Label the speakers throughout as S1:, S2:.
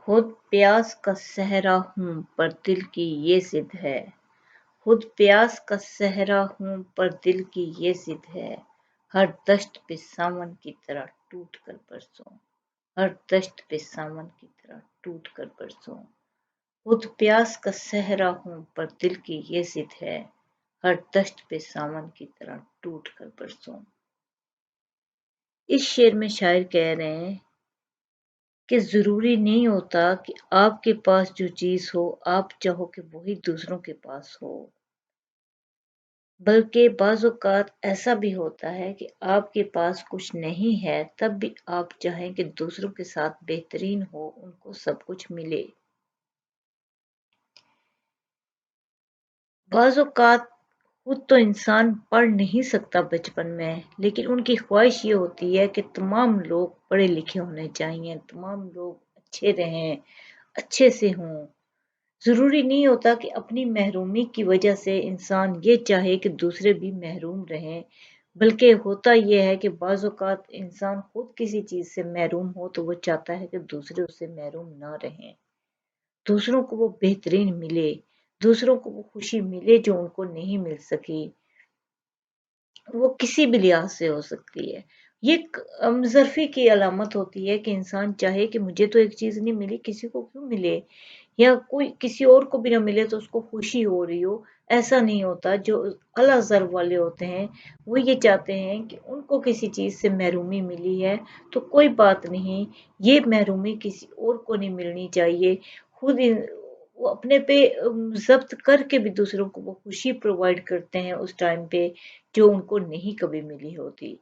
S1: खुद प्यास का सहरा हूँ पर दिल की ये जिद है। खुद प्यास का सहरा हूँ पर दिल की ये जिद है। हर दश्त पे सावन की तरह टूट कर बरसूं। हर दश्त पे सावन की तरह टूट कर बरसूं। खुद प्यास का सहरा हूँ पर दिल की ये जिद है। हर दश्त पे सावन की तरह टूट कर बरसूं। इस शेर में शायर कह रहे हैं कि ज़रूरी नहीं होता कि आपके पास जो चीज़ हो आप चाहो कि वही दूसरों के पास हो, बल्कि बाज़ औक़ात ऐसा भी होता है कि आपके पास कुछ नहीं है तब भी आप चाहें कि दूसरों के साथ बेहतरीन हो, उनको सब कुछ मिले। बाज़ औक़ात खुद तो इंसान पढ़ नहीं सकता बचपन में, लेकिन उनकी ख्वाहिश ये होती है कि तमाम लोग पढ़े लिखे होने चाहिए, तमाम लोग अच्छे रहें, अच्छे से हों। ज़रूरी नहीं होता कि अपनी महरूमी की वजह से इंसान ये चाहे कि दूसरे भी महरूम रहें, बल्कि होता ये है कि बाज़ औक़ात इंसान खुद किसी चीज़ से महरूम हो तो वो चाहता है कि दूसरे उससे महरूम ना रहें। दूसरों को वो बेहतरीन मिले, दूसरों को वो खुशी मिले जो उनको नहीं मिल सकी। वो किसी भी लिहाज से हो सकती है। ये एक हमदर्दी की अलामत होती है कि इंसान चाहे कि मुझे तो एक चीज़ नहीं मिली, किसी को क्यों मिले? या कोई किसी और को भी ना मिले तो उसको खुशी हो रही हो, ऐसा नहीं होता। जो अला ज़र्फ़ वाले होते हैं, वो ये चाहते हैं कि उनको किसी चीज़ से महरूमी मिली है, तो कोई बात नहीं, ये महरूमी किसी और को नहीं मिलनी चाहिए। खुद इन वो अपने पे ज़ब्त करके भी दूसरों को वो खुशी प्रोवाइड करते हैं उस टाइम पे, जो उनको नहीं कभी मिली होती।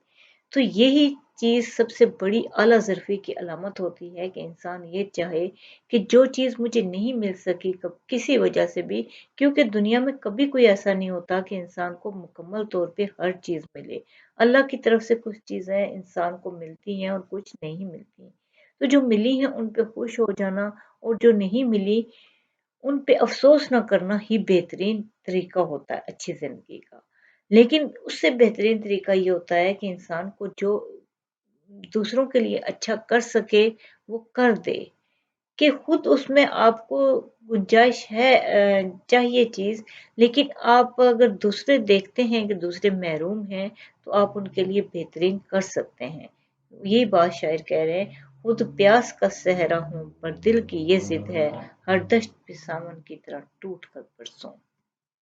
S1: तो यही चीज़ सबसे बड़ी आला ज़रफ़ी की अलामत होती है कि इंसान ये चाहे कि जो चीज़ मुझे नहीं मिल सकी कब किसी वजह से भी, क्योंकि दुनिया में कभी कोई ऐसा नहीं होता कि इंसान को मुकम्मल तौर पे हर चीज़ मिले। अल्लाह की तरफ से कुछ चीज़ें इंसान को मिलती हैं और कुछ नहीं मिलती। तो जो मिली हैं उन पे खुश हो जाना और जो नहीं मिली उन पे अफ़सोस ना करना ही बेहतरीन तरीका होता है अच्छी ज़िंदगी का। लेकिन उससे बेहतरीन तरीका ये होता है कि इंसान को जो दूसरों के लिए अच्छा कर सके, वो कर दे। कि खुद उसमें आपको गुंजाइश है चाहिए चीज़, लेकिन आप अगर दूसरे देखते हैं कि दूसरे महरूम हैं, तो आप उनके लिए बेहतरीन कर सकते हैं। यही बात शायर कह रहे हैं, खुद प्यास का सहरा हूँ पर दिल की ये ज़िद है, हर दश्त पे सावन की तरह टूट कर बरसूं।